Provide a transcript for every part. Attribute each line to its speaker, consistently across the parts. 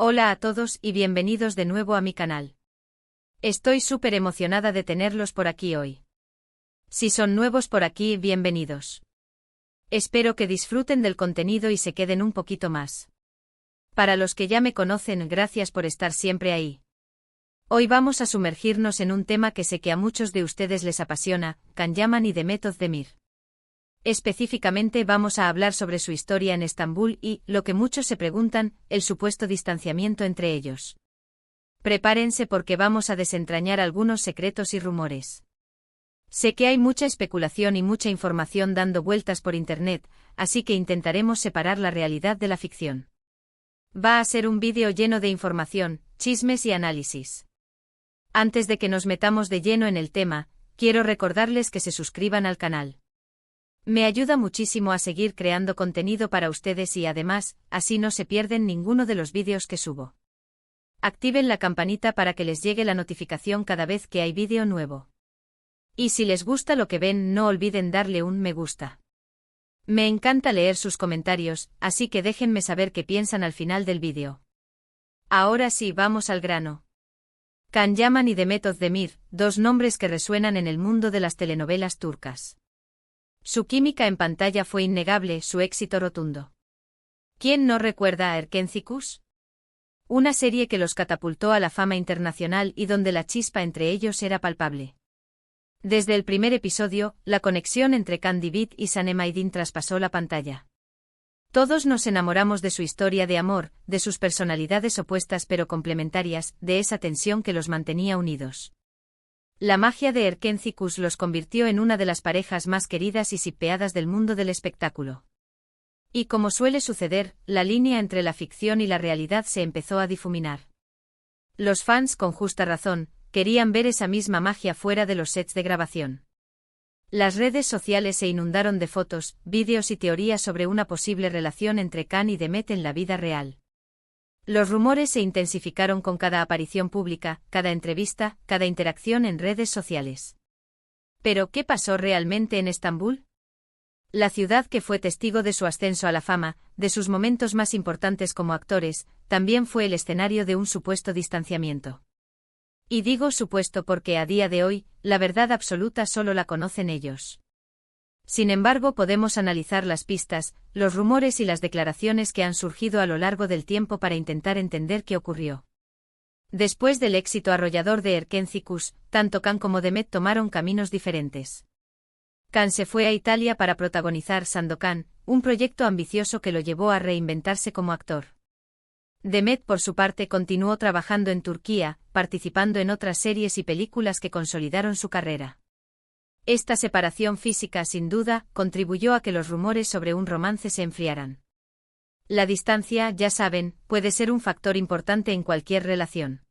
Speaker 1: Hola a todos y bienvenidos de nuevo a mi canal. Estoy súper emocionada de tenerlos por aquí hoy. Si son nuevos por aquí, bienvenidos. Espero que disfruten del contenido y se queden un poquito más. Para los que ya me conocen, gracias por estar siempre ahí. Hoy vamos a sumergirnos en un tema que sé que a muchos de ustedes les apasiona, Can Yaman y Demet Özdemir. Específicamente vamos a hablar sobre su historia en Estambul y, lo que muchos se preguntan, el supuesto distanciamiento entre ellos. Prepárense porque vamos a desentrañar algunos secretos y rumores. Sé que hay mucha especulación y mucha información dando vueltas por internet, así que intentaremos separar la realidad de la ficción. Va a ser un vídeo lleno de información, chismes y análisis. Antes de que nos metamos de lleno en el tema, quiero recordarles que se suscriban al canal. Me ayuda muchísimo a seguir creando contenido para ustedes y además, así no se pierden ninguno de los vídeos que subo. Activen la campanita para que les llegue la notificación cada vez que hay vídeo nuevo. Y si les gusta lo que ven, no olviden darle un me gusta. Me encanta leer sus comentarios, así que déjenme saber qué piensan al final del vídeo. Ahora sí, vamos al grano. Can Yaman y Demet Özdemir, dos nombres que resuenan en el mundo de las telenovelas turcas. Su química en pantalla fue innegable, su éxito rotundo. ¿Quién no recuerda a Erkenci? Una serie que los catapultó a la fama internacional y donde la chispa entre ellos era palpable. Desde el primer episodio, la conexión entre Can Divit y Sanem Aydin traspasó la pantalla. Todos nos enamoramos de su historia de amor, de sus personalidades opuestas pero complementarias, de esa tensión que los mantenía unidos. La magia de Erkenci los convirtió en una de las parejas más queridas y shippeadas del mundo del espectáculo. Y como suele suceder, la línea entre la ficción y la realidad se empezó a difuminar. Los fans, con justa razón, querían ver esa misma magia fuera de los sets de grabación. Las redes sociales se inundaron de fotos, vídeos y teorías sobre una posible relación entre Can y Demet en la vida real. Los rumores se intensificaron con cada aparición pública, cada entrevista, cada interacción en redes sociales. ¿Pero qué pasó realmente en Estambul? La ciudad que fue testigo de su ascenso a la fama, de sus momentos más importantes como actores, también fue el escenario de un supuesto distanciamiento. Y digo supuesto porque a día de hoy, la verdad absoluta solo la conocen ellos. Sin embargo, podemos analizar las pistas, los rumores y las declaraciones que han surgido a lo largo del tiempo para intentar entender qué ocurrió. Después del éxito arrollador de Erkenci, tanto Can como Demet tomaron caminos diferentes. Can se fue a Italia para protagonizar Sandokan, un proyecto ambicioso que lo llevó a reinventarse como actor. Demet, por su parte, continuó trabajando en Turquía, participando en otras series y películas que consolidaron su carrera. Esta separación física, sin duda, contribuyó a que los rumores sobre un romance se enfriaran. La distancia, ya saben, puede ser un factor importante en cualquier relación.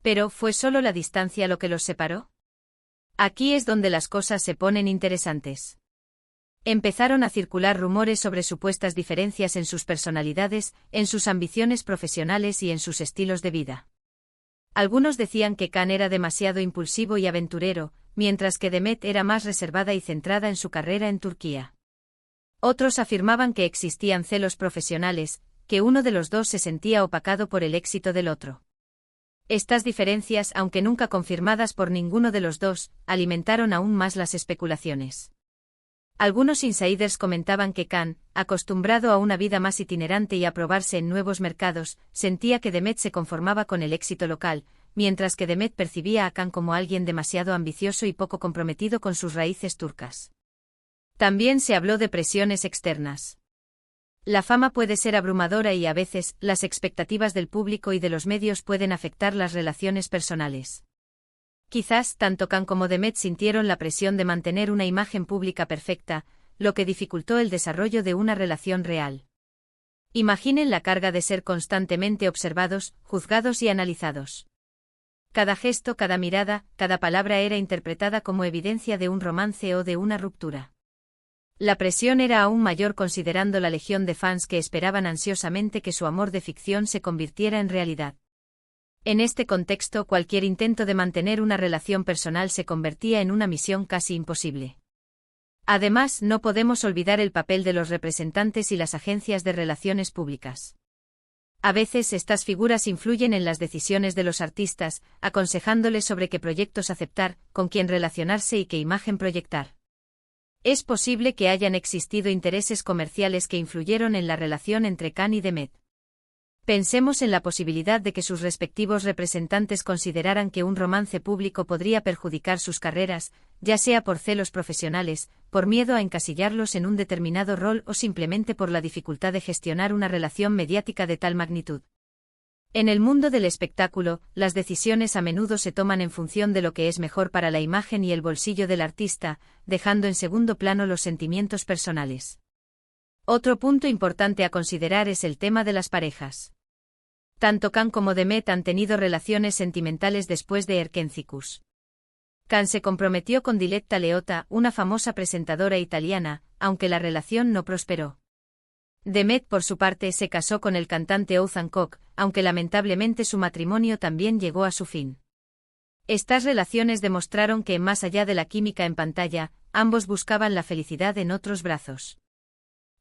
Speaker 1: ¿Pero fue solo la distancia lo que los separó? Aquí es donde las cosas se ponen interesantes. Empezaron a circular rumores sobre supuestas diferencias en sus personalidades, en sus ambiciones profesionales y en sus estilos de vida. Algunos decían que Can era demasiado impulsivo y aventurero, mientras que Demet era más reservada y centrada en su carrera en Turquía. Otros afirmaban que existían celos profesionales, que uno de los dos se sentía opacado por el éxito del otro. Estas diferencias, aunque nunca confirmadas por ninguno de los dos, alimentaron aún más las especulaciones. Algunos insiders comentaban que Can, acostumbrado a una vida más itinerante y a probarse en nuevos mercados, sentía que Demet se conformaba con el éxito local, mientras que Demet percibía a Can como alguien demasiado ambicioso y poco comprometido con sus raíces turcas. También se habló de presiones externas. La fama puede ser abrumadora y a veces, las expectativas del público y de los medios pueden afectar las relaciones personales. Quizás tanto Can como Demet sintieron la presión de mantener una imagen pública perfecta, lo que dificultó el desarrollo de una relación real. Imaginen la carga de ser constantemente observados, juzgados y analizados. Cada gesto, cada mirada, cada palabra era interpretada como evidencia de un romance o de una ruptura. La presión era aún mayor considerando la legión de fans que esperaban ansiosamente que su amor de ficción se convirtiera en realidad. En este contexto, cualquier intento de mantener una relación personal se convertía en una misión casi imposible. Además, no podemos olvidar el papel de los representantes y las agencias de relaciones públicas. A veces estas figuras influyen en las decisiones de los artistas, aconsejándoles sobre qué proyectos aceptar, con quién relacionarse y qué imagen proyectar. Es posible que hayan existido intereses comerciales que influyeron en la relación entre Khan y Demet. Pensemos en la posibilidad de que sus respectivos representantes consideraran que un romance público podría perjudicar sus carreras, ya sea por celos profesionales, por miedo a encasillarlos en un determinado rol o simplemente por la dificultad de gestionar una relación mediática de tal magnitud. En el mundo del espectáculo, las decisiones a menudo se toman en función de lo que es mejor para la imagen y el bolsillo del artista, dejando en segundo plano los sentimientos personales. Otro punto importante a considerar es el tema de las parejas. Tanto Khan como Demet han tenido relaciones sentimentales después de Erkenci-Kuş. Khan se comprometió con Diletta Leotta, una famosa presentadora italiana, aunque la relación no prosperó. Demet, por su parte, se casó con el cantante Oğuzhan Koç, aunque lamentablemente su matrimonio también llegó a su fin. Estas relaciones demostraron que, más allá de la química en pantalla, ambos buscaban la felicidad en otros brazos.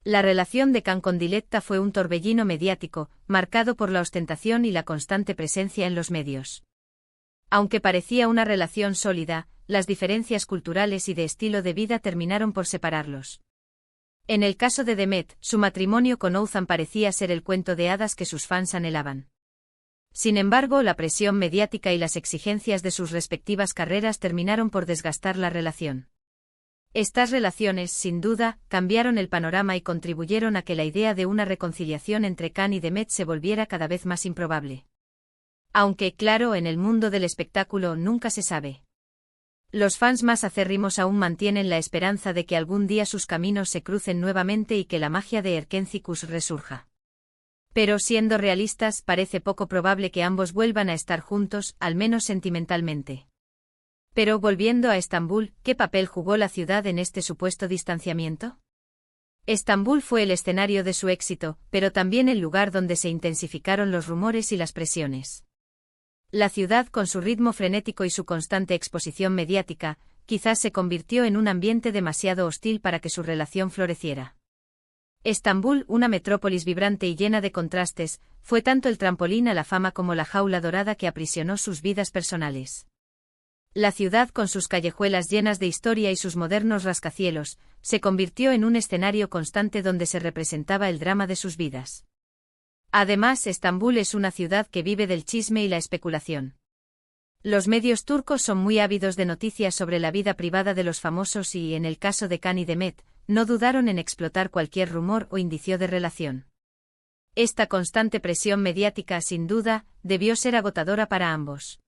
Speaker 1: La relación de Khan con Diletta fue un torbellino mediático, marcado por la ostentación y la constante presencia en los medios. Aunque parecía una relación sólida, las diferencias culturales y de estilo de vida terminaron por separarlos. En el caso de Demet, su matrimonio con Oğuzhan parecía ser el cuento de hadas que sus fans anhelaban. Sin embargo, la presión mediática y las exigencias de sus respectivas carreras terminaron por desgastar la relación. Estas relaciones, sin duda, cambiaron el panorama y contribuyeron a que la idea de una reconciliación entre Khan y Demet se volviera cada vez más improbable. Aunque, claro, en el mundo del espectáculo nunca se sabe. Los fans más acérrimos aún mantienen la esperanza de que algún día sus caminos se crucen nuevamente y que la magia de Erkenci-Kuş resurja. Pero siendo realistas, parece poco probable que ambos vuelvan a estar juntos, al menos sentimentalmente. Pero volviendo a Estambul, ¿qué papel jugó la ciudad en este supuesto distanciamiento? Estambul fue el escenario de su éxito, pero también el lugar donde se intensificaron los rumores y las presiones. La ciudad, con su ritmo frenético y su constante exposición mediática, quizás se convirtió en un ambiente demasiado hostil para que su relación floreciera. Estambul, una metrópolis vibrante y llena de contrastes, fue tanto el trampolín a la fama como la jaula dorada que aprisionó sus vidas personales. La ciudad, con sus callejuelas llenas de historia y sus modernos rascacielos, se convirtió en un escenario constante donde se representaba el drama de sus vidas. Además, Estambul es una ciudad que vive del chisme y la especulación. Los medios turcos son muy ávidos de noticias sobre la vida privada de los famosos y, en el caso de Khan y Demet, no dudaron en explotar cualquier rumor o indicio de relación. Esta constante presión mediática, sin duda, debió ser agotadora para ambos.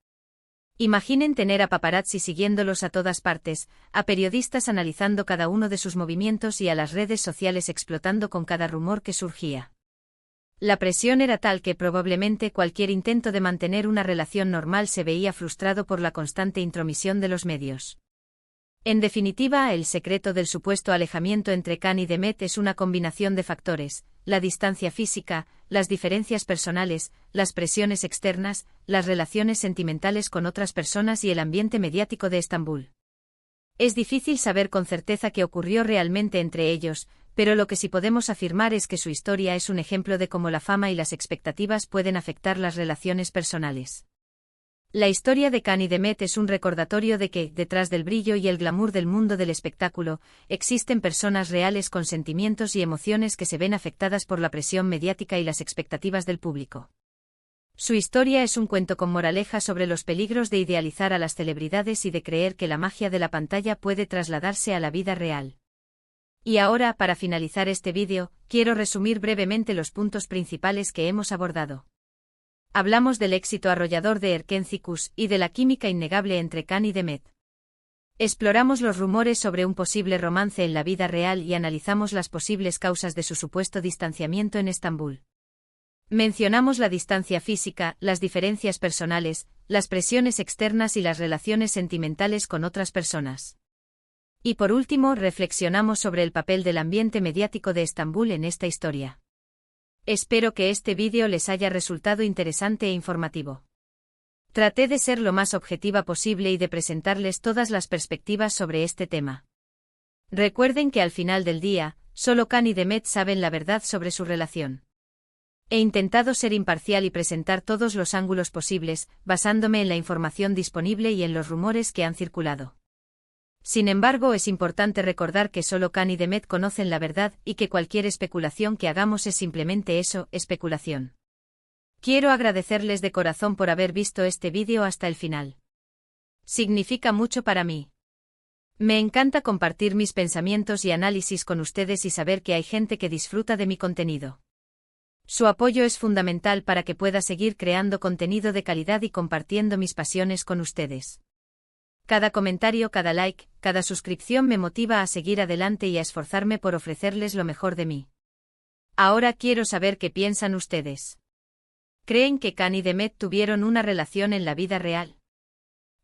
Speaker 1: Imaginen tener a paparazzi siguiéndolos a todas partes, a periodistas analizando cada uno de sus movimientos y a las redes sociales explotando con cada rumor que surgía. La presión era tal que probablemente cualquier intento de mantener una relación normal se veía frustrado por la constante intromisión de los medios. En definitiva, el secreto del supuesto alejamiento entre Khan y Demet es una combinación de factores: la distancia física, las diferencias personales, las presiones externas, las relaciones sentimentales con otras personas y el ambiente mediático de Estambul. Es difícil saber con certeza qué ocurrió realmente entre ellos, pero lo que sí podemos afirmar es que su historia es un ejemplo de cómo la fama y las expectativas pueden afectar las relaciones personales. La historia de Khan y Demet es un recordatorio de que, detrás del brillo y el glamour del mundo del espectáculo, existen personas reales con sentimientos y emociones que se ven afectadas por la presión mediática y las expectativas del público. Su historia es un cuento con moraleja sobre los peligros de idealizar a las celebridades y de creer que la magia de la pantalla puede trasladarse a la vida real. Y ahora, para finalizar este vídeo, quiero resumir brevemente los puntos principales que hemos abordado. Hablamos del éxito arrollador de Erkenci-Kuş y de la química innegable entre Khan y Demet. Exploramos los rumores sobre un posible romance en la vida real y analizamos las posibles causas de su supuesto distanciamiento en Estambul. Mencionamos la distancia física, las diferencias personales, las presiones externas y las relaciones sentimentales con otras personas. Y por último, reflexionamos sobre el papel del ambiente mediático de Estambul en esta historia. Espero que este vídeo les haya resultado interesante e informativo. Traté de ser lo más objetiva posible y de presentarles todas las perspectivas sobre este tema. Recuerden que al final del día, solo Khan y Demet saben la verdad sobre su relación. He intentado ser imparcial y presentar todos los ángulos posibles, basándome en la información disponible y en los rumores que han circulado. Sin embargo, es importante recordar que solo Khan y Demet conocen la verdad y que cualquier especulación que hagamos es simplemente eso, especulación. Quiero agradecerles de corazón por haber visto este vídeo hasta el final. Significa mucho para mí. Me encanta compartir mis pensamientos y análisis con ustedes y saber que hay gente que disfruta de mi contenido. Su apoyo es fundamental para que pueda seguir creando contenido de calidad y compartiendo mis pasiones con ustedes. Cada comentario, cada like, cada suscripción me motiva a seguir adelante y a esforzarme por ofrecerles lo mejor de mí. Ahora quiero saber qué piensan ustedes. ¿Creen que Khan y Demet tuvieron una relación en la vida real?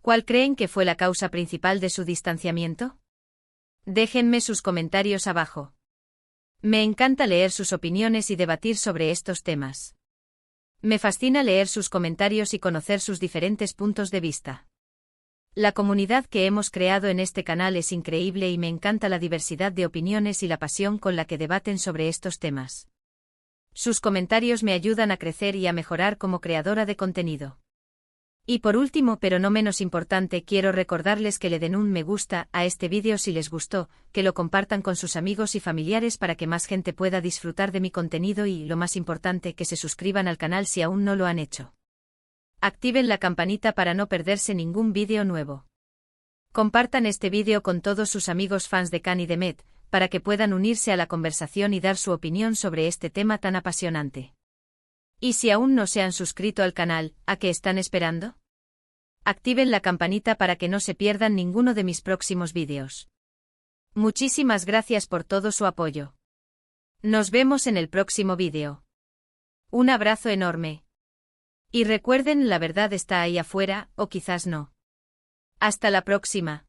Speaker 1: ¿Cuál creen que fue la causa principal de su distanciamiento? Déjenme sus comentarios abajo. Me encanta leer sus opiniones y debatir sobre estos temas. Me fascina leer sus comentarios y conocer sus diferentes puntos de vista. La comunidad que hemos creado en este canal es increíble y me encanta la diversidad de opiniones y la pasión con la que debaten sobre estos temas. Sus comentarios me ayudan a crecer y a mejorar como creadora de contenido. Y por último, pero no menos importante, quiero recordarles que le den un me gusta a este vídeo si les gustó, que lo compartan con sus amigos y familiares para que más gente pueda disfrutar de mi contenido y, lo más importante, que se suscriban al canal si aún no lo han hecho. Activen la campanita para no perderse ningún vídeo nuevo. Compartan este vídeo con todos sus amigos fans de Khan y Demet, para que puedan unirse a la conversación y dar su opinión sobre este tema tan apasionante. Y si aún no se han suscrito al canal, ¿a qué están esperando? Activen la campanita para que no se pierdan ninguno de mis próximos vídeos. Muchísimas gracias por todo su apoyo. Nos vemos en el próximo vídeo. Un abrazo enorme. Y recuerden, la verdad está ahí afuera, o quizás no. Hasta la próxima.